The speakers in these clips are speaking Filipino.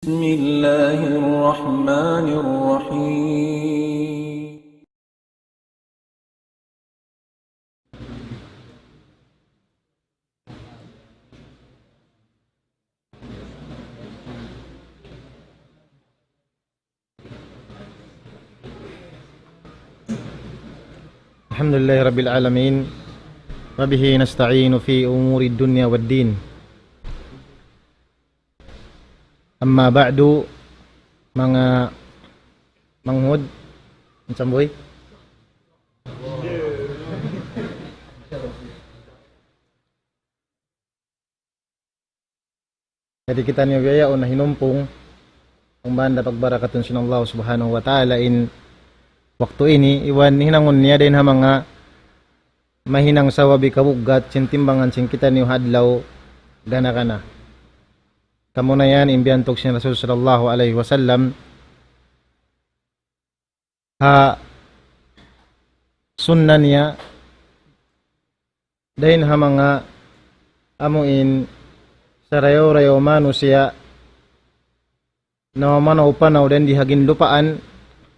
بسم الله الرحمن الرحيم. الحمد لله رب العالمين وبه نستعين في أمور الدنيا والدين. Amma ba'du, mga manghud, samboy. Jadi kita niyo gaya o nahinumpong ang banda pagbarakatun sinallahu subhanahu wa ta'ala in waktu ini iwan hinangon niya din ha mga mahinang sawabi kabugat sintimbangan sin kita niyo hadlaw gana kana. Kamu na yan imbiyantok si Rasul sallallahu alaihi wasallam ha sunna niya dahin ha mga amuin sarayaw-rayaw manusia na manaw panaw din dihagin lupaan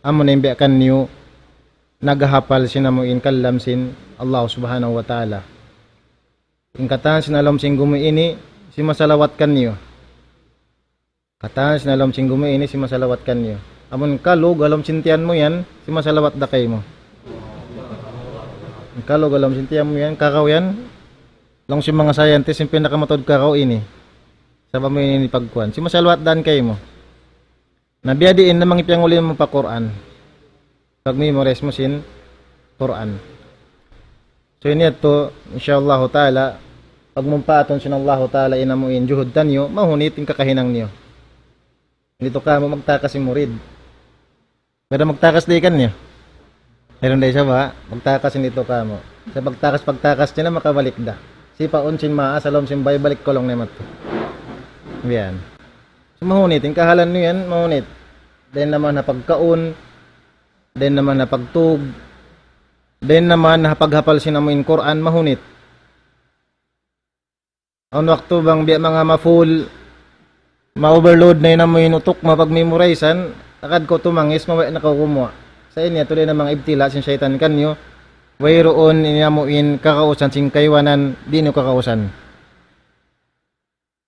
amo na imbiyakan niyo naghahapal sinamuin kallamsin Allah subhanahu wa ta'ala ingkatan sinalam sing gumuini si masalawatkan niyo katan sinalam sing gumuini si masalawatkan niyo amon kalog alam sintian mo yan si masalawat da kay mo kalog alam sintian mo yan kakaw yan lang si mga scientist yung pinakamatod kakaw ini sa pamini ni pagkuan si masalawat dan kay mo nabiyadiin na mangipyang uli mo pa Quran pag memorize mo sin Quran so ini ato insyaallah taala pag mumpaton sinallahu taala inamuin juhud tanyo mahunit yung kakahinang niyo dito ka mo magtakas yung murid pero magtakas di kan niyo meron day siya ba magtakas dito ka mo sa pagtakas niya na makabalik da si paon sin maa salom sin bay balik ko lang naman to yan so mahunit yung kahalan niyo yan mahunit then naman na pagkaon then naman na pagtug then naman na paghapal sinamuin Quran mahunit ang waktu bang biya mga ma-full ma-overload na yun na mo inutok mapag-memorizan akad ko tumangis mawag na kukumuha sa inyo tuloy na mga ibtila sin syaitan kanyo wayroon inamuin kakausan sin kaywanan di nyo kakausan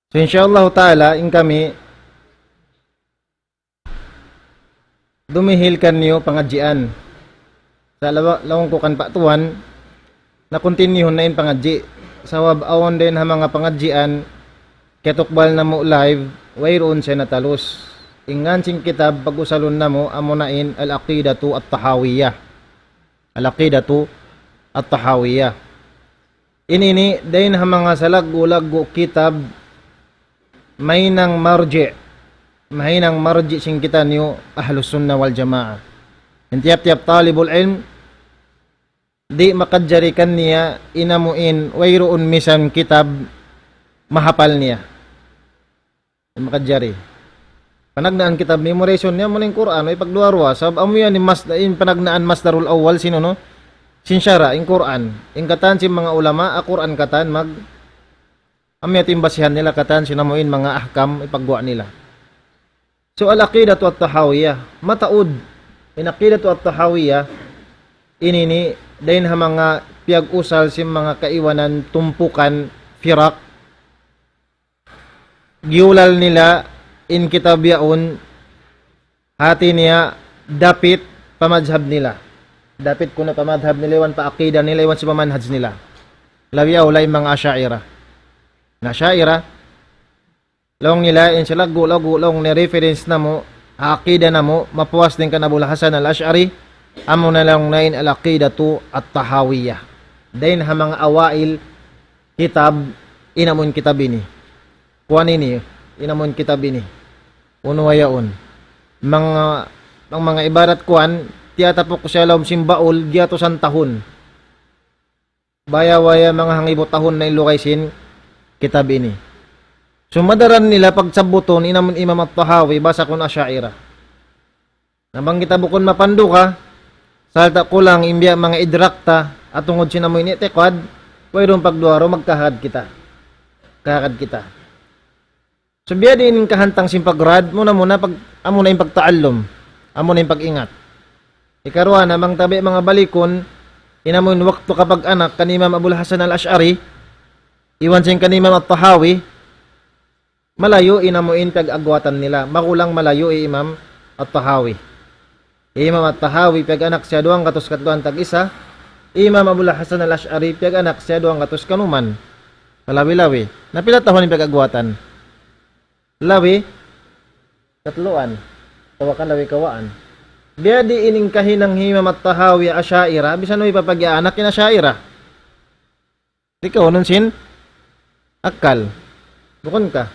so insyaallah ta'ala in kami dumihil kanyo pangadjian sa lawang ko kan patuan na continue na in pangadji sa wabawon din ha mga pangadjian ketukbal na mo live wayroon siya natalos ingan sing kitab pag-usalon na mo amunain al-aqidatu at-tahawiyah al-aqidatu at-tahawiyah inini dahin ha mga salag-ulago kitab may nang marji sing kita niyo ahlus sunnah wal jamaa intiyap-tiyap talibul ilm di makadjarikan niya inamuin wayroon misan kitab mahapal niya makadjari panagnaan kitab memorization niya muning Quran ay pagduarwa sab amo yan in panagnaan masdarul awwal sino no sinsyara in Quran in katan si mga ulama a Quran katan mag amya timbasihan nila katan sinamuin mga ahkam ipagwa nila so al aqidatu at tahawiyah mataud in aqidatu at tahawiyah inini dain ha mga piyag-usal si mga kaiwanan tumpukan firak giulal nila in kitab yaon hati niya dapit pamadhab nila dapit kuna pamadhab nila iwan pa aqida nila iwan si pamanhaj nila lawiaw lay mga asyaira na asyaira long nila in sila gulong ni reference na mo aqida na mo mapuwas din ka na Abul Hasan al-Ash'ari amo na lang nain al-aqidatu at-tahawiyah dain ha mga awail kitab inamon kitab ini kuan ini inamon kitab ini uno yaon mga ibarat kuan tiyatapok ko siya lawom simbaol giato san tahon baya-waya mga hangibot tahon na ilukaysin kitab ini sumadaran nila pagsabuton inamon Imam at-Tahawi basa kun asyaira nabang kitabukon mapandu ka salta ko lang imbya mga idrakta at tungod sinamoy ni tekwad wayron pagduaro magkahad kita kakad kita So biya din kahantang simpagrad muna pag amo na yung pagtaallom, amo na yung pag-ingat. Ikaruan namang tabi mga balikon inamun waktu kapag anak kan Imam Abul Hasan al-Ash'ari iwan sing kan Imam at-Tahawi malayo inamuin pag-agwatan nila. Makulang malayo Imam at-Tahawi. Imam at-Tahawi pag anak siya duang katus katluan tag isa. Imam Abul Hasan al-Ash'ari pag anak siya duang katus kanuman. Malawi-lawi. Napila tahon yung pag-agwatan. Lawi, katluan, tawakan lawi kawaan. Biya di ining kahinang Imam at-Tahawi Asyaira, bisan mo ipapag-ianak yung Asyaira. Ikaw nun sin, akal. Bukon ka.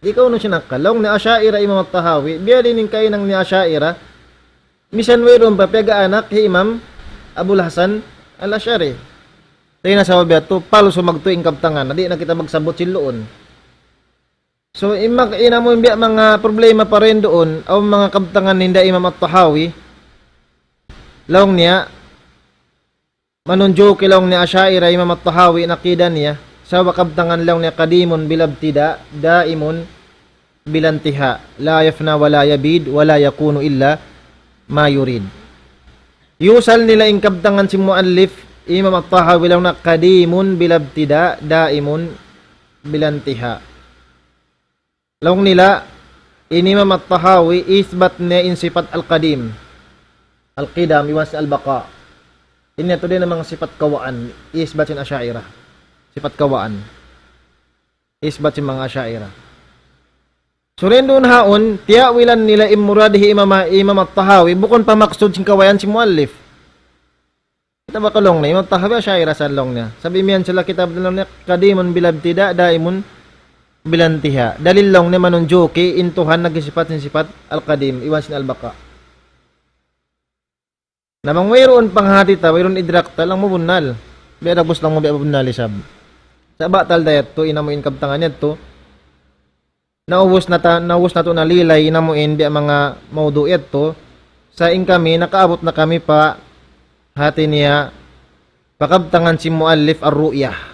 Ikaw nun sin akal. Laong ni Asyaira Imam at-Tahawi, biya di ining kahinang ni Asyaira, bisan mo ron papag-ianak kay Imam Abul Hasan al-Ash'ari. Tayo na sa wabiya to, palo sumagtuing kaptangan, na di na kita magsabot siloon. So, ina mo biya mga problema pa rin doon, o mga kabtangan ninda Imam at-Tahawi, laong niya, manunjo kilong ni Asyaira Imam at-Tahawi, nakida niya, sa wakabtangan laong niya, kadimun bilabtida, daimun bilantiha, la yafna wala yabid, wala yakunu illa ma yurid. Yusal nila yung kabtangan si muallif, Imam at-Tahawi laong na, kadimun bilabtida, daimun bilantiha. Laong nila, Imam at-Tahawi, isbat niya in sifat al-qadim. Al-qidam, iwas al-baqa. Inya to din ang mga sifat kawaan. Isbat sin Asyaira. Sifat kawaan. Isbat sin mga Asyaira. So rin doon haon, tiyawilan nila imuradihi Imam at-Tahawi, bukon pa maksud sin kawayan si muallif. Kita ba kalong na, Imam at-Tahawi, Asyaira sa long niya. Sabi miyan sila kitab na niya, kadimun bilabtida, daimun bilantiha. Dalil lang ni manunjuki intuhan nagisifat sin sifat al-qadim iwan sin al-baqa. Namang mayroon panghati ta, mayroon idrakta lang mo bunal. Biya bus lang mo biya bunal isab. Sa batal dayat to inamuin kabtangan yat to. Nauwos na to nalilay inamuin biya mga maudu yat to. Sa kami nakaabot na kami pa hati niya pakabtangan si muallif ar-ru'yah.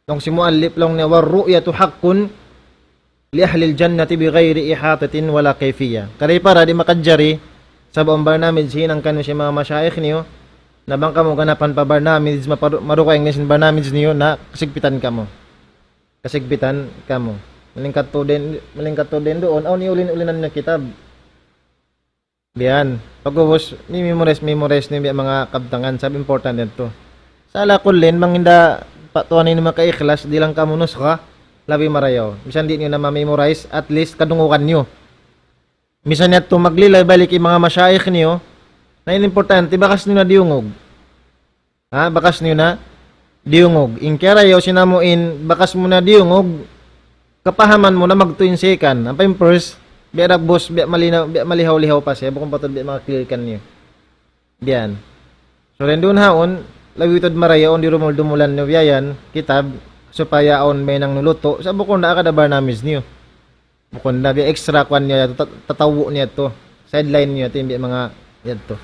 Nung si muallif lang niya, war-ru'yatu haqqun li ahli al-jannati bighairi ihatatin wala kayfiyya. Kaya para di makadjari sa buong barnamij hinang kanu si mga masyayikh niyo na bangka mo ganapan pa barnamij marukay ng sin barnamij niyo na kasigpitan ka mo. Kasigpitan ka mo. Malingkat to din doon. Aw ni ulin-ulinan na kitab. Diyan. Pagubos ni memorize ni mga kabtangan sabi important dito. Sa ala kullin manginda patuanin naman kay ikhlas, di lang kamunos ka, labi marayaw. Misan di nyo na ma-memorize, at least kadungukan nyo. Misan niya ito maglilay balik yung mga masyayikh nyo, na importante, bakas nyo na diungog. Ha? Bakas nyo na diungog. Inkerayaw, sinamuin, bakas mo na diungog, kapahaman mo na magtuin second. Ang pa yung first, biya ragbos, biya malihaw-lihaw pa siya, bukong patod biya mga clear kan nyo. Diyan. So, rin doon haon, lawitod maraya on di rumul-dumulan nyo biyayan kitab supaya on may nang nuluto sa bukon na akadabar namis niyo bukon na biya extra kwan niya tatawo niya to sideline niyo timbi mga yadto.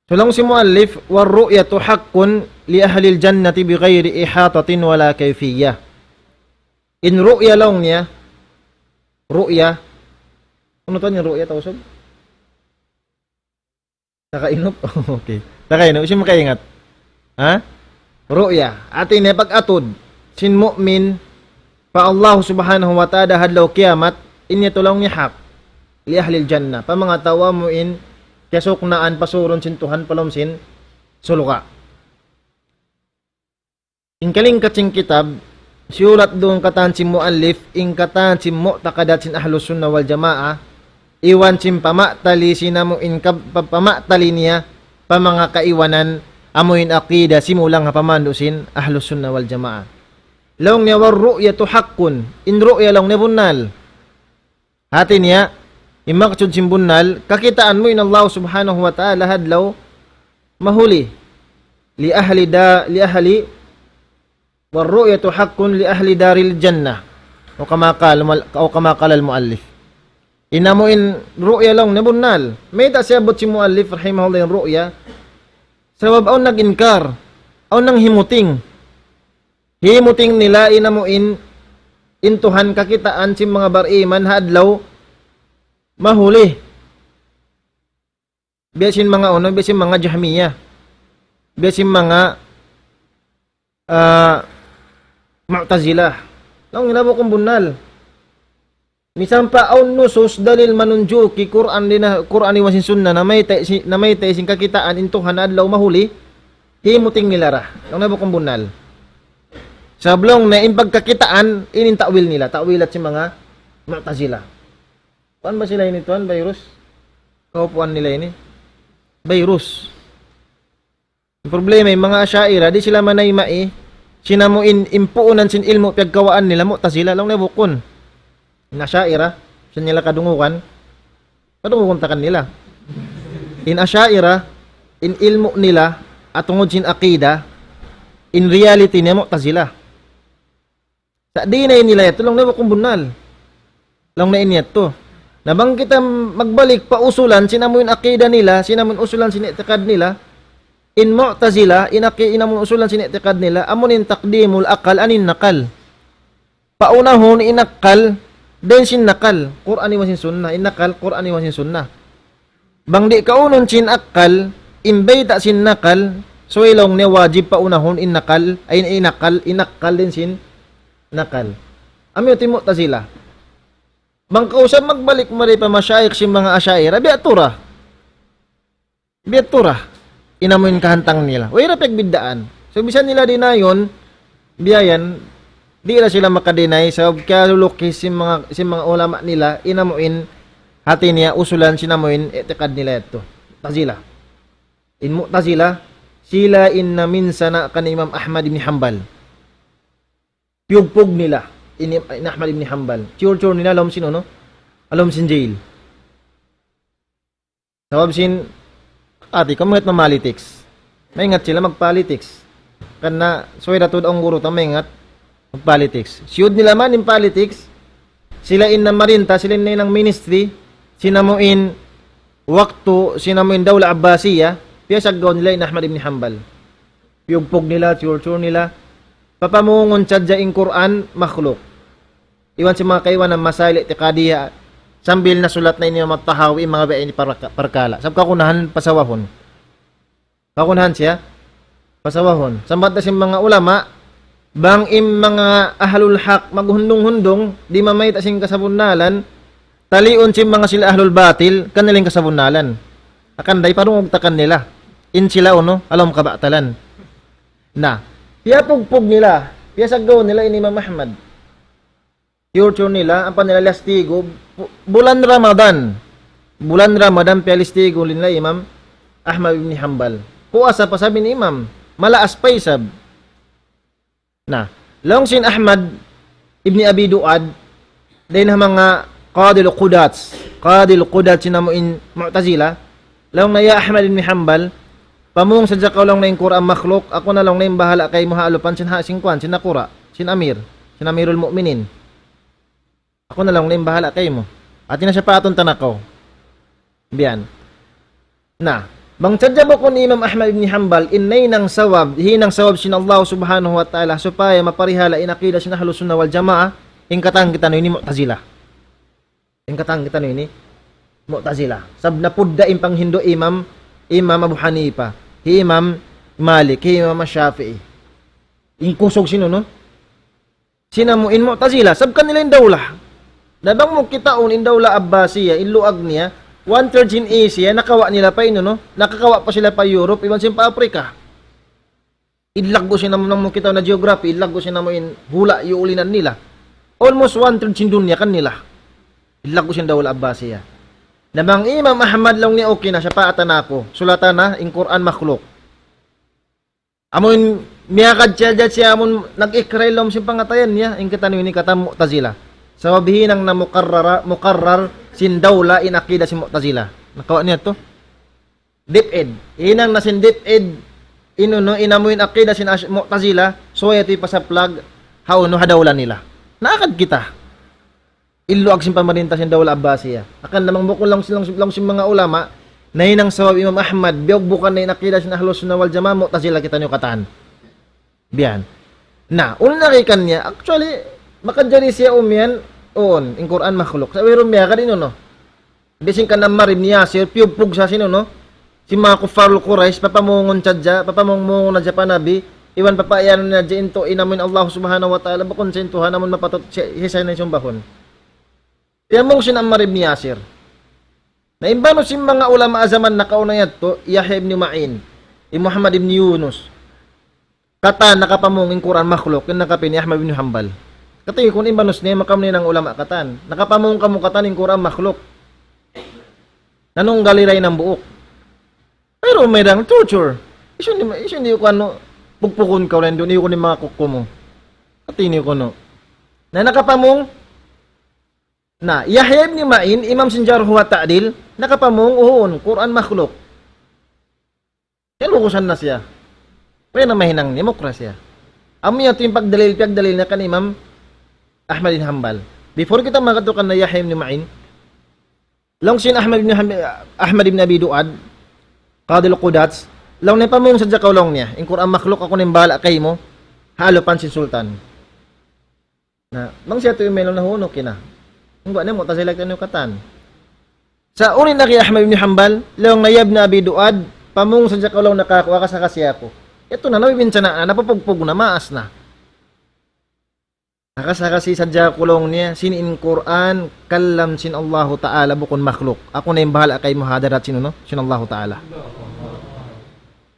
So lang si muallif war ru'yatu haqqun li ahli al-jannati bighairi ihatatin wala kayfiyya. In ru'ya lang niya ru'ya ano to yung ru'ya tawsog nakainom. Okay. Takay no, siya makaingat. Ha? Ru'ya. Atin pag-atod sin mu'min pa Allah subhanahu wa ta'ala hadlaw kiamat inya tulong ni haq li ahli al-jannah. Pa mga tawa mo in kasuknaan pasuron sin Tuhan palom sin suluka. Ingkaling katsing kitab surat doon katan si muallif ing katan si mu'taqadat sin ahlus sunnah wal jamaah iwan sin pamatali sinamo in pamatali niya pa mga kaiwanan amuin aqida simulang pamandusin ahlus sunnah wal jamaa. Long niya war ru'yatu haqqun in ru'ya lang ni bunal. Hati niya imaksud sim bunal kakitaan mo in Allah subhanahu wa ta'ala hadlaw mahuli li ahli war ru'yatu haqqun li ahli daril jannah o kama qala al muallif. Inamuin ru'ya lang ni bunal. May ta siya bot si muallif rahimahullah yung ru'ya. Sabab aw nag-inkar, aw nang himuting. Himuting nila inamuin intuhan kakitaan si mga bariman hadlaw mahuli. Biyasin mga biyasin mga Jahmiyah. Biyasin mga Mu'tazilah. Nang inabo kong bunal. Misang pa aun nusus dalil manunjuki Quran ni wasin sunna na may sing kakitaan intuhan adlaw mahuli himuting nilara. Nang inabo kong bunal. Sablong na impagkakitaan inin ta'wil nila, ta'wilat si mga Mu'tazilah. Kuan ba sila ini tuan virus? Kaupuan nila ini. Virus. Ang problema yung mga Asy'ariyah di sila manay sinamuin impuunan sin ilmu pagkawaan nila Mu'tazilah lang na bukon. Yung Asy'ariyah sa nila kadungukan takan nila. In Asy'ariyah in ilmu nila at tungod sin aqida in reality niya Mu'tazilah. Sa dinay nila ito lang na bukong bunal. Lang na inyat to. Nabang kita magbalik pa usulan sinamuin aqida nila, sinamuin usulan sin i'tiqad nila. In Mu'tazilah, inamun usulan sin i'tiqad nila, amunin taqdimul aqal anin naqal. Paunahon inakal, then sin nakal. Qur'an ni wasin sunnah, inakal, Qur'an ni wasin sunnah. Bang di kaunon sin akal, imbay ta sin nakal, so ilong ni wajib paunahon inakal, ay inakal din sin nakal. Ami ti Mu'tazilah. Bang kausap magbalik mari pa masyayikh si mga Asy'ariyah, biatura. Inamuin kahantang nila. O ira pagbiddaan. So bisan nila dinayon, biyayan, di na sila makadinay sa kalulukis si mga ulama nila, inamuin hati niya usulan sinamuin i'tiqad nila ito. Mu'tazilah. In Mu'tazilah, sila inna minsana kan Imam Ahmad ibn Hanbal. Piyugpog nila in Ahmad ibn Hanbal. Chur nila alam sino no? Alam sin jail. Sawab sin ati kamangat mamalitics. Maingat sila magpolitics. Kana suwera tud ang guro ta maingat magpolitics. Siyud nila man in politics. Sila in na marinta, sila in ng ministry, sinamuin waktu, sinamuin dawla Abbasiyah, piyasag daw nila in Ahmad ibn Hanbal. Piyugpog nila, chur nila. Papamungon sadya in Quran makhluk. Iwan si mga kaiwan ng masail i'tiqadiyya sambil na sulat na inyo matahawi mga bayan parkala. Sab kakunahan pasawahon. Kakunahan siya pasawahon. Sambat na si mga ulama bang im mga ahlul haq maghundong-hundong di mamay ta sing kasabunalan talion si mga sila ahlul batil kanilang kasabunalan. Akan day parung takan nila. In sila alam kabatalan. Na piyapugpog nila, piyasagaw nila in Imam Ahmad. Yurcho nila, ang panilalastigo, bulan Ramadan, piyalistigo nila Imam Ahmad ibn Hanbal. Kuasa pa sabi ni Imam, malaas pa isab. Na, long sin Ahmad ibn Abi Duad, din mga Qadil Qudats sinamuin Mu'tazilah, long na ya Ahmad ibn Hanbal, pamung sa jakaw lang na yung Quran makhluk, ako na lang na yung bahala kay mahalupan sin hasingkwan, sin nakura, sin Amirul Mu'minin. Ako na lang na yung bahala kay mo. At yun na siya patong tanakaw. Biyan. Na, bang sadya mo ko ni Imam Ahmad ibn Hanbal, inay ng sawab, hinang sawab sin Allah subhanahu wa ta'ala, supaya maparihala inakida sin ahlus sunnah wal jamaa, ingkatang kita no ini Mu'tazilah. Ingkatang kita no ini Mu'tazilah. Sab na pudda impang Hindo Imam Abu Hanifa. Imam Malik, Imam Shafi'i. Ingkusog sino no? Sinamuin Mu'tazilah, sab kanila yung dawla. Nabang mo kitaon in dawla Abbasiyah, iluag niya, 1/3 in Asia, nakawa nila pa no? Nakakawa pa sila pa Europe, iban sin pa Africa. Idlaggo siya naman mo kitaw na geography, idlaggo siya naman in hula yung ulinan nila. Almost 1/3 sin dunya kanila. Idlaggo siya dawla Abbasiyah. Nabang Imam Ahmad lang ni okay na siya paatan ako. Sulatan na in Quran makhluk. Amon miyakad siya amon nag-ikray lom si pangatayan niya in kita ni kata Mu'tazilah. Sababihin ang na mukarrar sin dawla in akida si Mu'tazilah. Nakawa niya to. Deep-ed. Inang nasin deep-ed inamuin akida sin Mu'tazilah so ito pasaplag hauno hadawla nila. Naakad kita. Iluag sin pamarinta sin dawla Abbasiyah. Akan namang bukol lang silang mga ulama na hinang sawab Imam Ahmad biyog bukan na inakida sin ahlus sunnah wal jamaa Mu'tazilah kita niyo katahan. Biyan. Na, una kay kanya actually makadjari siya umian on in Quran makhluk. Sabi rumya ka din no. Desin ka na marim niya sir piyupug sa sino no. Si mga kufarul Quraysh papamungon tadja, papamungon na Japan nabi. Iwan papayan na dyan to inamin Allah subhanahu wa ta'ala bakon sentuhan naman mapatot hisay na isang bahon. Kaya mong sinamarim ni Yasir. Na imbano si mga ulama azaman na kaunayat to, Yahya ibn Ma'in, Muhammad ibn Yunus. Kata nakapamungin Quran makhluk, yung nakapin ni Ahmad ibn Hanbal. Kata kung imbanos niya, makamni ng ulama katan. Nakapamung kamukatan yung Quran makhluk. Nanong galiray ng buok. Pero may dang torture. Iso hindi ko ano, pugpukon ka rin doon, iyo ko ni mga kuko mo. Katini ko no. Na nakapamong, na Yahya ibn Ma'in, Imam Sinjar huwa ta'dil, nakapamong, uhoon, Quran makhluk. Kalukusan na siya. Kaya na mahinang demokrasya. Amo yung pagdalil na kan Imam Ahmad ibn Hanbal. Before kita makatukan na Yahya ibn Ma'in, long sin Ahmad ibn Abi Duad, Qadil Qudats, lang na pamong sa jakawlong niya, in Quran makhluk ako ning bala kay mo, halo pansin sultan. Na, bang siya to yung melong nahunok kina. Kung ba na mo, tasilag tayo katan. Sa unin na kay Ahmad ibn Hanbal, lang nayab na Abi Duad, pamong sa jakawlong nakakuha ka sa kasya ko. Ito na, nawibinsa na, napapugpug na, maas na. Nakasakasi sa jakulong niya, sinin Quran, kalam sin Allahu Ta'ala bukon makhluk. Ako na yung bahala kay muhadarat sino no? Sin Allahu Ta'ala.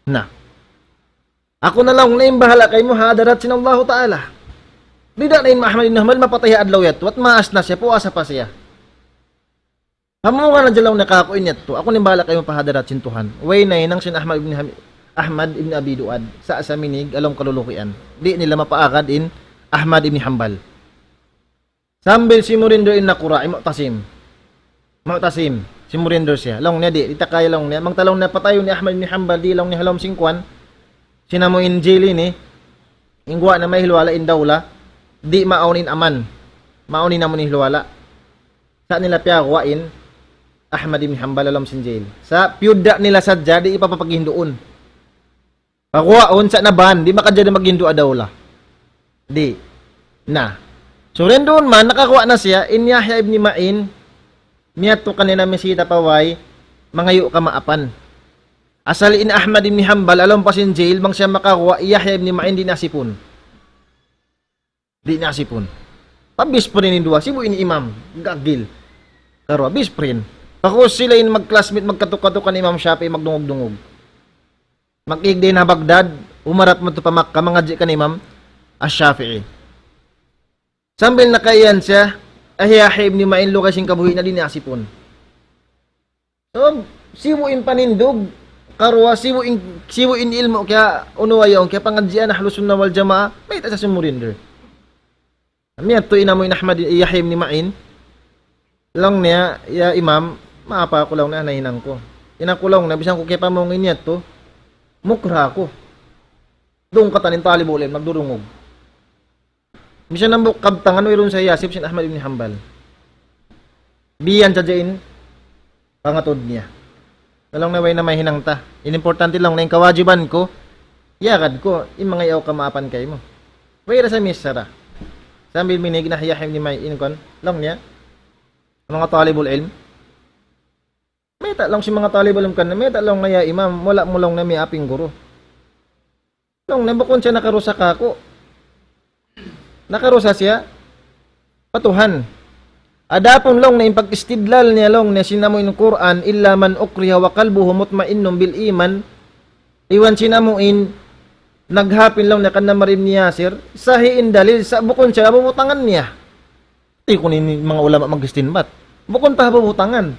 Na. Ako na lang na yung bahala kay muhadarat sin Allahu Ta'ala. Bida na yung Ahmad ibn Hanbal mapatay adlaw yato at maas na siya, puasa pa siya. Hamunga na dyan lang nakakuin yato. Ako na yung bahala kay muhadarat sin Tuhan. Way na yun ang sin Ahmad ibn Abi Duad sa asaminig along kalulukian. Di nila mapaakad in Ahmad ibn Hanbal. Sambil si Murindo in nakura, Mu'tasim. Si Murindo siya. Long niya di, itakay long niya. Mang talong na patayo ni Ahmad ibn Hanbal, di long ni halom singkwan. Sinamo in jili ni, ingwa na may hilwala in dawla, di maaunin aman. Maaunin namon ni hilwala. Sa nila piyagwain, Ahmad ibn Hanbal alom sin jail. Sa piyuda nila sadya, di ipapapaghindoon. Pagwaon sa naban, di makadya na maghindo adawla. Di. Na. So rin doon man, nakakuha na siya, in Yahya ibn Ma'in, miyato kanina mesita paway, mangayo ka maapan. Asal in Ahmad ibn Hanbal, alam pa sin jail, bang siya makakuha, Yahya ibn Ma'in, di nasipon. Di nasipon. Pabisprin in duwa, sibu in imam, gagil. Karo, bisprin. Pako sila in mag-classmate, magkatukatukan ni Imam Shafi'i, magdungog-dungog. Mag-ig din na Baghdad, umarat mo ito pa Makkah, mga di ka ni Imam Ash-Shafi'i. Sambil nakayan siya, Yahya ibn Ma'in lo kasing kabuhi na din asipon. So, siwo in panindog, karwa, siwo in ilmo, kaya unuwayaw, kaya pangadjian na halusun na wal jamaa, may ita sa sumurinder. Amiyat to inamoy na Ahmad Yahya ibn Ma'in, lang niya, ya imam, maapa ko lang na nahinang ko. Inakulong na, bisang ko kaya pamongin niya to, mukra ko. Doon katanin talibulim, nagdurungog. Misya nang kabtangan mayroon sa Yasib sin Ahmad ibn Hanbal. Biyan sa jain pangatod niya. Nalang naway na may hinangta. Inimportante lang na yung kawajiban ko, yakad ko, yung mga iyaw kamaapan kay mo. Wayra sa misara. Sambil minig na Yahya ibn Ma'in kon, lang niya, mga talibul ilm. Meta lang si mga talibul ilm kan, meta lang na ya imam, wala mo lang na may aping guro. Lang nabukon siya nakarusa kako. Nakarusa siya patuhan. Adapon long na yung pag-istidlal niya long na sinamo in Quran illa man ukriha wa qalbuhu mutmainnun bil iman. Iwan sinamuin naghapin long na kanamarim ni Yasir sahiin dalil sa bukon siya bubutangan niya. Ti kunin mga ulama mag-istinbat. Bukon pa bubutangan.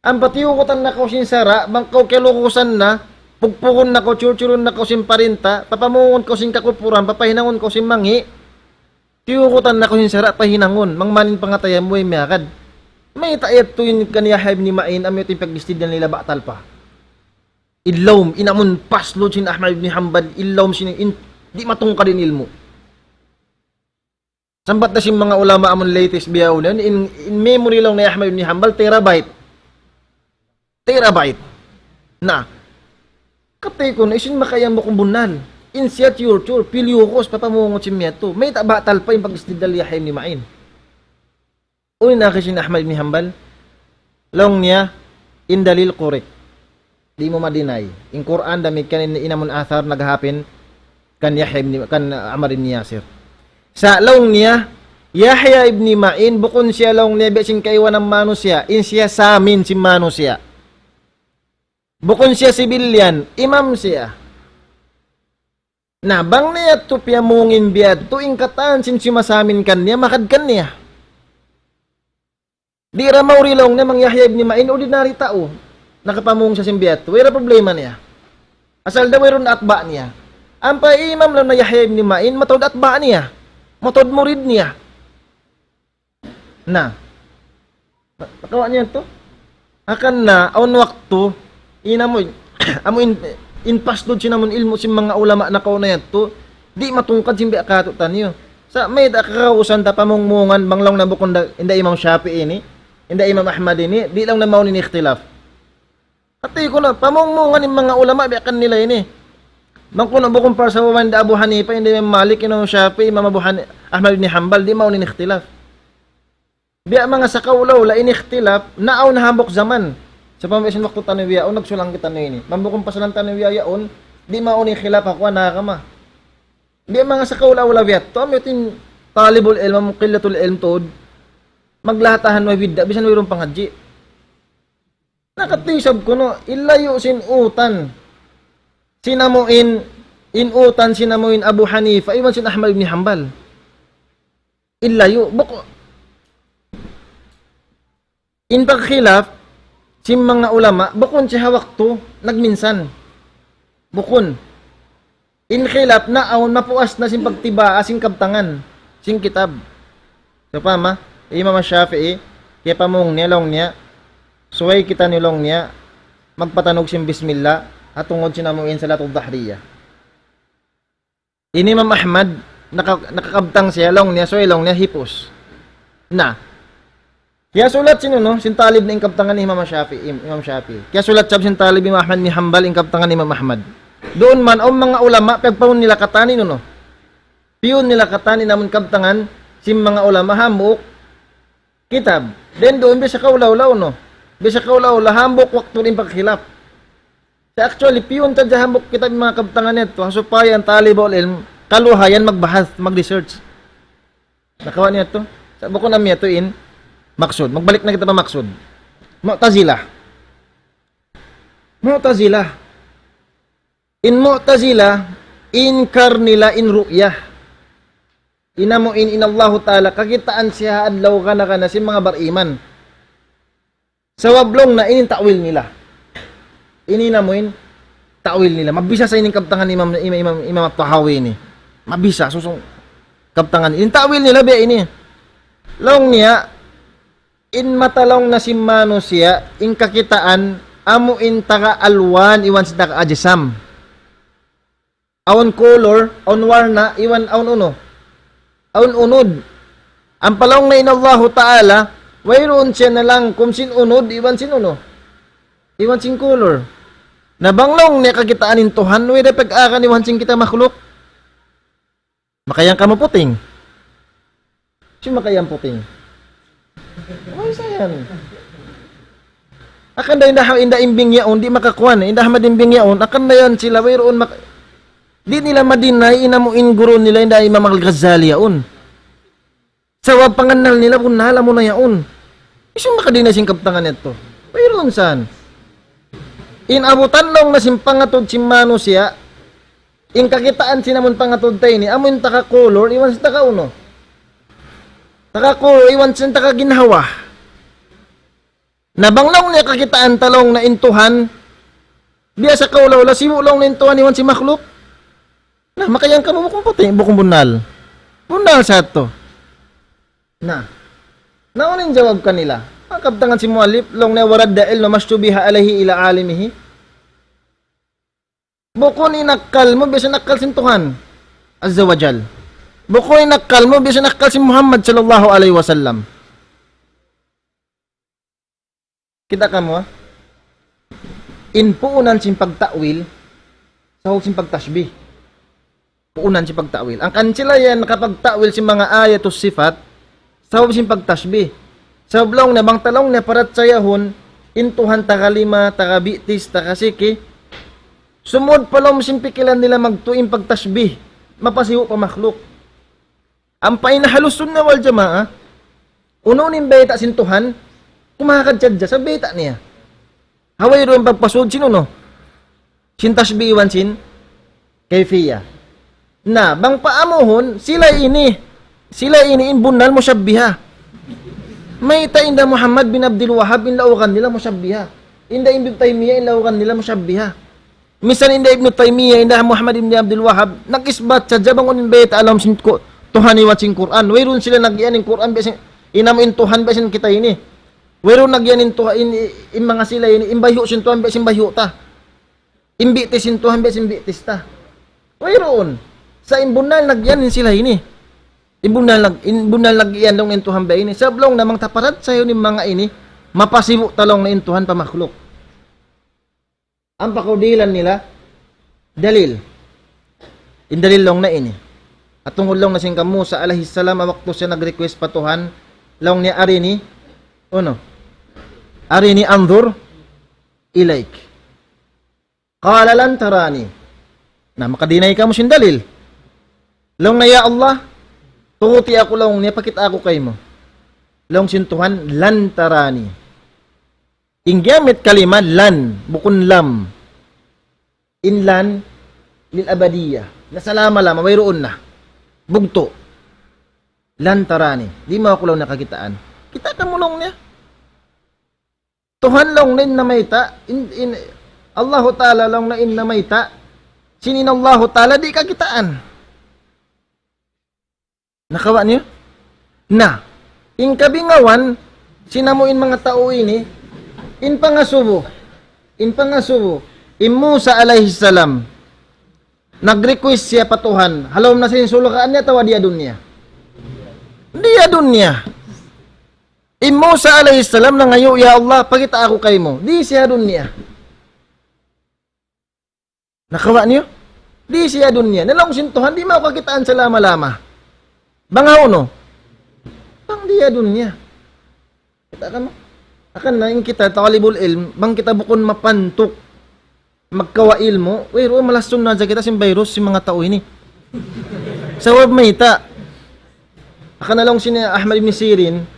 Ang patiyukutan na ko sin sara bangkaw kelukusan na pugpukon na ko, churchuron na ko sin parinta, papamungon ko sin kakupuran, papahinangon ko sin mangi, tiyukutan na ko sin sara, pahinangon, mangmanin pangataya mo ay miyakad. May taayat to yung kaniya Yahya ibn Ma'in, amyo ito yung pagistid nila batal pa. Ilawm, inamon, paslo sin Ahmad ibn Hanbal, ilawm sin, di matungka din ilmo. Sambat na sin mga ulama amon latest biyaw na, in memory lang na Ahmad ibn Hanbal, terabyte. Na, katay ko na isin makayang mo kung bunan. Insyat yurtur, pilyukos, papamungot simyeto. May tabatal pa yung pag-istidal Yahya ibn Ma'in. Uy, nakishin Ahmad ibn Hanbal. Long niya, in dalil correct. Di mo madinay. In Quran, damit kan inamun athar, naghahapin, kan Yahya ibn, kan Ammar ibn Yasir. Sa long niya, Yahya ibn Ma'in, bukon siya long niya, besin kaiwan ng mano siya, in siya sa amin si mano siya. Bukon siya sibilyan, imam siya. Na bang niya to piyamungin biyad, tuing katan sin simasamin kan niya, makad kan niya. Di ra maurilong na mang Yahya ibn Ma'in, ordinary tao, nakapamung sa simbiyat, wala problema niya. Asal daw mayroon atba niya. Ang pa-imam lang na Yahya ibn Ma'in, matod atba niya. Matod murid niya. Na, nakawa niya to? Akan na, aun waktu, inamoy, amo in pasdod sinamon ilmo si mga ulama na kauna yan to, di matungkad simbi akato tanyo. Sa may kakausan ta pamungmungan, banglang na bukon inda Imam Shafi'i ini, inda Imam Ahmad ini, di lang na maunin ikhtilaf. Ati ko na, pamungmungan yung mga ulama, biakan nila ini. Bangko na bukon para sa waman da Abu Hanifa, inda Imam Malik, Imam Shafi'i, Imam Ahmad ibn Hanbal, di maunin ikhtilaf. Biya mga sakawlaw, la inikhtilaf, naaw na hambok zaman. Sa pamisin waktu tanawiyya, o nagsulang kita na ini. Mambukong pasalang tanawiyya yaon, di maunin khilaf ako, nakakama. Biya mga sakawlaw labiyat, to amitin talibul ilm, qillatul ilm tod, maglahatahan wa bidda, bisan mayroong pangadji. Nakatisab ko no, ilayo sin utan. Sinamuin, inutan sinamuin Abu Hanifa, iwan sin Ahmad ibn Hanbal. Ilayo, buko. In pagkhilaf, si mga ulama, bukon siya hawak to, nagminsan. Bukon. In khilaf na aon mapuas na sin pagtiba, asing kabtangan, sing kitab. So pa ma, Imam Shafi'i, kaya pamong niya, long niya, suway kita nilong niya, magpatanog siyang bismillah, at tungod sinamuin sa latul dahriyah. Ini Imam Ahmad, nakakabtang siya, long niya, suway long niya, hipos. Na, kaya sulat sino no, sintalib na ingkabtangan ni Imam Shafi'i. Kaya sulat sab sintalib Imam Ahmad ni Hanbal ingkabtangan ni Imam Ahmad. Doon man ang mga ulama pagpaun nila katani no. Piyon nila katani namon kabtangan si mga ulama hambok kitab. Then doon bisa kaulaw-law no. Bisa kaulaw hambok waktu din pagkhilaf. Sa actually piyon ta hambok kitab mga kabtangan nito supaya ang talibul ilm kaluhayan magbahas, mag-research. Nakawa niya to. Sa bukon nami to in maksud. Magbalik na kita pa maksud. Mu'tazilah. In Mu'tazilah, inkar nila in ru'yah. Inamo in Allah Ta'ala, kakitaan siya adlaw ka na si mga bariman. Sa wablong na inin ta'wil nila. Ininamuin, ta'wil nila. Mabisa sa ining kabtangan ni Imam At-Tahawi ni. Mabisa, susong kabtangan. In ta'wil nila, biya ini. Long niya, in matalong na simmano siya, in kakitaan, amo in taka alwan, iwan sa taka ajisam. Awan color, awan warna, iwan awan uno. Awan unod. Ang palong na inallahu ta'ala, wayroon siya na lang, kung sin unod, iwan sin uno. Iwan sin color. Nabanglong niya kakitaan in Tuhan, wala pag-akan iwan sin kita makhluk. Makayang ka mo puting. Siya makayang puting. Ay, sayan. Akan da inda imbing yaon, di makakuan. Inda madimbing yaon, akan na yan sila, mayroon di nila madinay, inamuin guro nila, inda Imam Al-Ghazali yaon. Sa panganal nila, kung nahala mo na yaon. Isang makadinay sing kaptangan ito. Mayroon saan? Inabutan lang na simpangatod simano siya, in kakitaan sinamon pangatod tayo ni, amun taka color, iwan sa taka uno. Taka ko, iwan sin taka ginhawa. Nabanglaw niya kakitaan talong na intuhan, biya sa kaulaw, lasiwo lang na intuhan, iwan si makhluk. Na, makayang ka mo kung puti, bukong bunal. Bunal sa ito. Na, naunin jawab kanila. Makabtangan si Mu'alif, long na warad da'il na masyubiha alahi ila alimihi. Bukon inakal mo, biya sa nakal sintuhan. Azza wa Jal. Bukoy nakal mo, bisa nakal si Muhammad sallallahu alaihi wasallam. Kita ka mo, inpuunan sin pagtawil, sa huwag sin pagtashbih. puunan si pagtawil. Ang kansila yan nakapagtawil si mga ayatus sifat sa sin pagtasbih. Sa blong na bang talong na parat sayahon intuhan takalima, takabitis, takasiki. Sumod palom sin pikilan nila magtuing pagtasbih. Mapasiwo pa makhluk. Ang painahalusun na wal jamaa, ununin beta sintuhan, kumakadjad sa beta niya. Haway ro ang pagpasud sino no? Sin tasbih iwan sin kayfiya. Na bang paamuhon sila ini inbunal mo syabbiha. May ta inda Muhammad bin Abdul Wahhab in laukan nila mo syabbiha. Inda Ibn Taymiyah in laukan nila mo syabbiha. Misan inda Ibn Taymiyah inda Muhammad bin Abdul Wahhab nakisbat sa jabang unin beta alam sin ko tuhani wat sin Quran. Wayron sila nagyan in Quran besin inam in tuhan besin kita ini. Wayron nagyan in tuhan in mga sila ini imbayho sin tuhan besin bayho ta. Imbitis sin tuhan besin bitis ta. Wayron sa imbunal nagyan sila ini. Imbunal nagyan dong intuhan ba ini. Sablong namang taparat sayo ni mga ini, mapasibo talong na intuhan pa makhluk. Ang pakudilan nila, dalil. Indalil long na ini. At tungkol long na sing Musa alaihi salam, wakto siya nag-request patuhan, long niya arini, arini anzur ilaik. Qala lan tarani. Na makadinay ka mo sin dalil. Long na ya Allah, tunguti ako long niya, pakita ako kay mo. Long sintuhan, lan tarani. Inggamit kalima, lan, bukun lam. Inlan, lil abadiyah. Nasalama lama, mayroon na. Bugto. Lan tarani. Di mo ako long nakakitaan. Kita ka mo long niya. Tuhan long na inamayta. Allahu Ta'ala long na inamayta. Sinin Allahu Ta'ala, di kakitaan. Nakawa niyo? Na, in kabingawan, sinamuin mga tao ini, in pangasubo, in Musa alayhi salam, nag-request siya patuhan, halom na sinsulukaan niya, tawa dia dunya. Dia dunya. In Musa alayhi salam, na ngayon, ya Allah, pagita ako kay mo, di siya dunya. Nakawa niyo? Di siya dunya. Nalang sintuhan, di makakitaan sa lama-lama. Bangaw no? Bang dia dunya. Kita kan akan na kita talibul ilm, bang kita bukon mapantuk magkawa ilmo, wero malasun na kita sim virus si mga tao ini. Sawab mayta. Akan na lang si Ahmad ibn Sirin,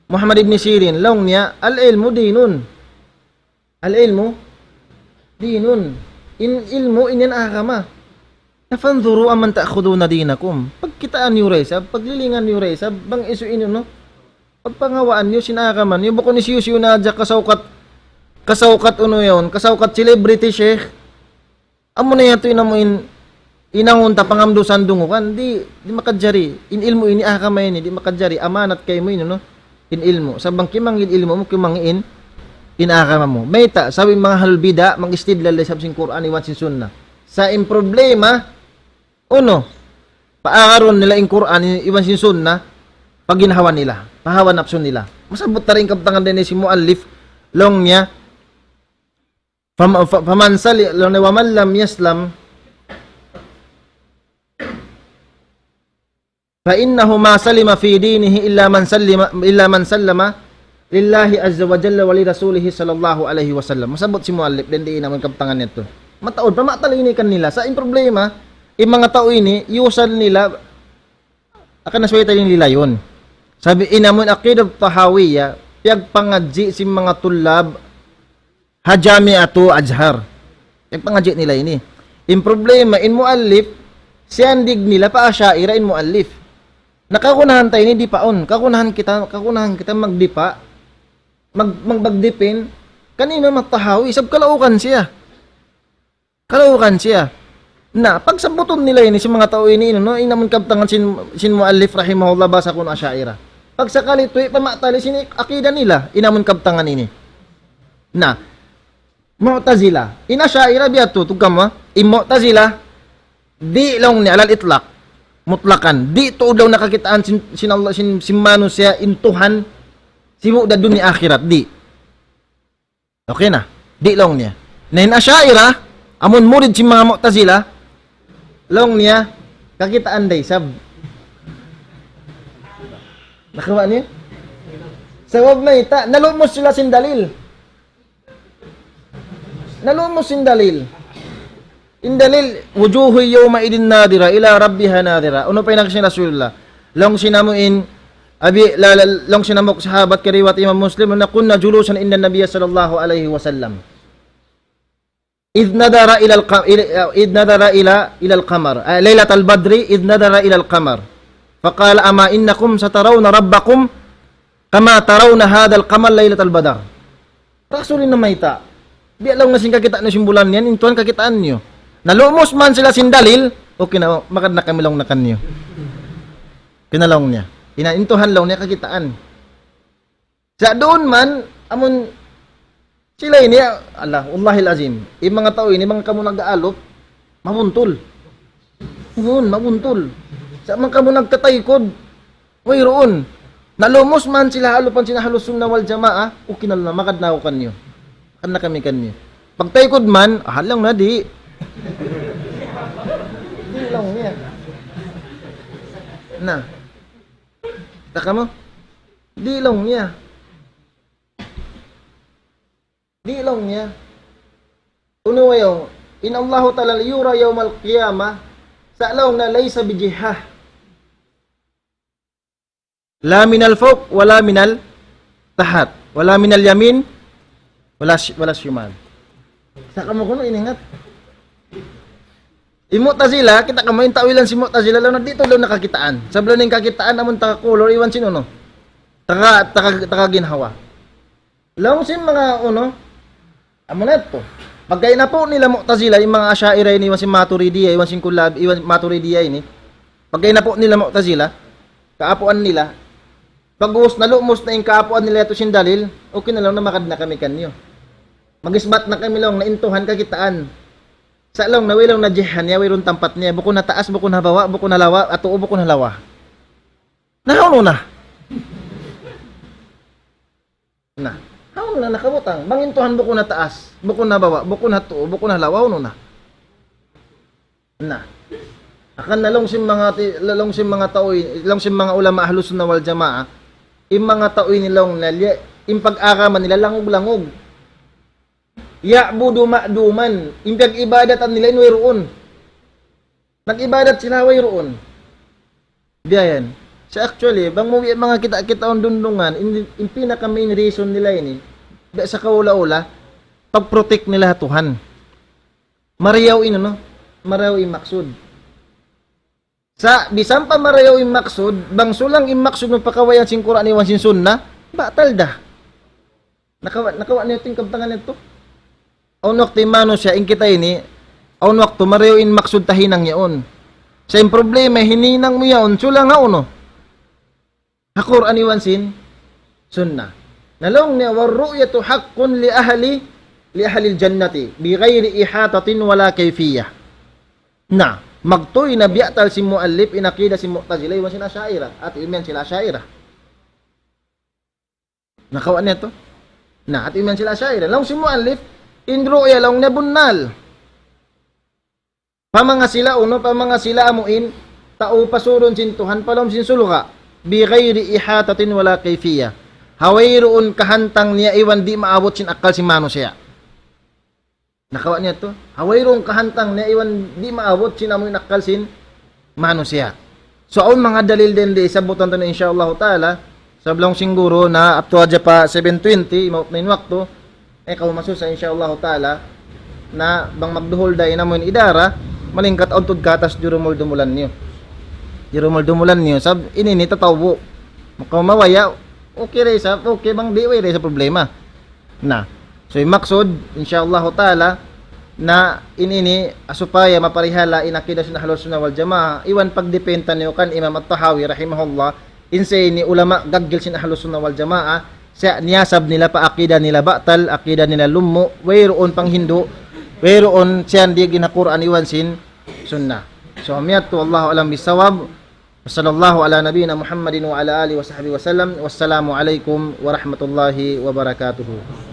Muhammad ibn Sirin, long niya al-ilmu dinun. Al-ilmu dinun. In ilmu inin akama. Nafanzuru aman ta'khuduna dinakum. Pagkitaan niyo resab, paglilingan niyo resab, bang isuin niyo no? Pagpangawaan niyo sinakaman niyo bukod ni siyo na adya kasaukat uno yon, kasaukat celebrity sheikh. Amo na yato inamuin inangunta pangamdusan dungukan, di makadjari. In ilmu ini akamay ni di makadjari amanat kay mo ino no? In ilmu. Sabang kimangin ilmu mo kimangin in akama mo. Mayta sabi mga halbida mag-istidlal sa Quran iwan sin sunnah. Sa in problema paakaron nila in Quran, iwan sin sunna, pag ginahawan nila, pahawan napsun nila. Masabot na rin kaptangan din si muallif, long niya, pamansali, long na waman lam yaslam, fa innahu ma salima fi dinihi illa man sallama lillahi azza wa jalla wa li rasulihi sallallahu alaihi wasallam. Masabot si muallif, din di naman kaptangan nito. Mataod, pamatalinikan nila. Sa in problema, yung mga tao ini, yusan nila, akan nasway tayong nila yun. Sabi, inamun aqidah tahawiyya, piyagpangadji si mga tulab, hajami ato azhar. Piyagpangadji nila ini. In problema, in muallif, siyandig nila pa asyaira in muallif. Nakakunahan tayo ni di paon. Kakunahan kita magdipa, magbagdipin, kanina matahawi, sab kalaukan siya. Na pagsabuton nila ini si mga tao ini no inamun kabtangan sin muallif rahimahullah basa kun asyaira. Pag sakali tuy pamatali sin akida nila inamun kabtangan ini. Na Mu'tazila, ina asyaira biatu tugam wa Mu'tazila di long ni alal itlaq mutlakan di to daw nakakitaan sin Allah sin manusia intuhan simu da dunia akhirat di. Okay na. Di long niya. Na in asyaira amon murid si mga Mu'tazila long niya kakitaan day sab. Nakawa niyo? Sawab na ita, nalumos sila sin dalil. Nalumos sin dalil. In dalil, wujuhu yawma idin nadira ila rabbiha nadira. Ano pa yung nagsin Rasulullah? Long sinamuin, long sinamuk sahabat kariwat Imam Muslim na kunna julusan inna Nabiyya sallallahu alaihi wasallam. Idh nadara ila al-qamar. Laylatul Badri idh nadara ila al-qamar. Faqala ama innakum satarawna rabbakum kama tarawna hadal qamar laylatul badr. Rasulin na mayta. Di alam na sing kakita na simbulan yan, intuan kakitaan nyo. Nalumos man sila sin dalil, okay na, makad na kami lang na kanyo. Kinalong niya. Inaintuhan lang niya kakitaan. Sa doon man, amon sila ini, Allahil azim, yung mga tao ini, mga kamo nag-aalop, mabuntol. Yun, mabuntol. Sa mga kamo nagtataykod, mayroon. Nalumos man sila halupan sinahalus sunna wal jamaa, okay na lang, makad na ako kanyo. Makad na kami kanyo. Pagtaykod man, halang na di. Di lang niya. Na. Taka mo? Di lang niya. Di lang niya. Uno wayo, in Allahu ta'ala yura yawmal qiyamah, sa alaw na laysa bijihah. La minal fawq, wala minal tahat. Wala minal yamin, wala shimal. Saka mo kuno iningat. Mu'tazila, kita kamayin tawilan si Mu'tazila lang na dito lang nakakitaan. Sa blo ning kakitaan amon taka color iwan sino no. Taka ginhawa. Lang sin mga amon to. Pagkay na po nila Mu'tazila yung mga Asy'ariyya ini iwan si Maturidiyya, iwan sin Kullab, iwan Maturidiyya ini. Pagkay na po nila Mu'tazila, kaapuan nila. Pag-us nalumos na yung kaapuan nila ito sin dalil, okay na lang na makad na kami kanyo. Magisbat na kami lang na intuhan kakitaan. Sa lang nawilong na jihan niya, wayron tampat niya, buko na taas, buko na bawa, buko na lawa, at tuo buko na lawa. Nahaw na. Na. Haw na nakabutang. Bangintuhan buko na taas, buko na bawa, buko na tuo, buko na lawa, no na. Na. Akan nalong sim mga tao, lang sim mga ulama ahlus sunna wal jamaa, im mga tao nilang nalya, im pag-akaman nila langog-langog. Ya'budu ma'duman, im pag-ibadatan nila inwayroon. Nag-ibadat sila wayroon. Diyan. So actually, bang mo mga kita on dundungan, in pinaka main reason nila ini, sa kaula-ula, pag-protect nila Tuhan. Mariyaw Mariyaw maksud. Sa bisan pa marayaw yung maksud, bang sulang yung maksud ng pakawayan sin Quran iwan sin Sunnah, batal dah. Nakawa niyo ting kabtangan nito. Aun waktu mano siya in kita ini, aun waktu marayaw in maksud tahinang yaon. Sa yung problema hininang mo yaon, sulang nga uno. Ha Quran iwan sin Sunnah. Nalong niya war ru'yatu haqqun li ahli al-jannati bi ghairi ihatatin wala kayfiyah. Na magtoy na biyatal si muallif inakida si Mu'tazila iwan sila Asy'ariyya at iman sila Asy'ariyya. Nakawa nito. Na at iman sila Asy'ariyya. Lang si muallif indro ya lang nabunnal. Pamanga sila amuin tao pasuron sin Tuhan palom sin suluka bi ghairi ihatatin wala kayfiyah. Hawayroon kahantang niya iwan di maabot sin akal si mano siya. Nakawa niya to. Hawayroong kahantang na iwan di maabot sinamoy nakal sin mano siya. So aun mga dalil din di sabutan to na insyaallah taala sablong singguro na up to adya pa 7:20 maut na wakto kaumaso sa insyaallah taala na bang magduhol day na mo idara malingkat untod katas jurumol dumulan niyo. Jurumol dumulan niyo sab inini tatawo. Makaw mawaya okay ray sa okay bang di way ray sa problema. Na so yung maksud, insyaallah ta'ala, na inini, asupaya maparihala inakida sunna ahlus sunna wal jamaa, iwan pagdependa niyo kan Imam At-Tahawi, rahimahullah, insay ni ulama gaggil sin ahlus sunna wal jamaa, sa niyasab nila pa akida nila batal, akida nila lummo, wayroon pang Hindu, wayroon siyan di ginaquran iwan sin sunnah. So, amiyat to, Allahu alam bisawab, sallallahu ala nabiyina Muhammadin wa ala alihi wa sahbihi wa sallam, wassalamu alaikum wa rahmatullahi wa barakatuhu.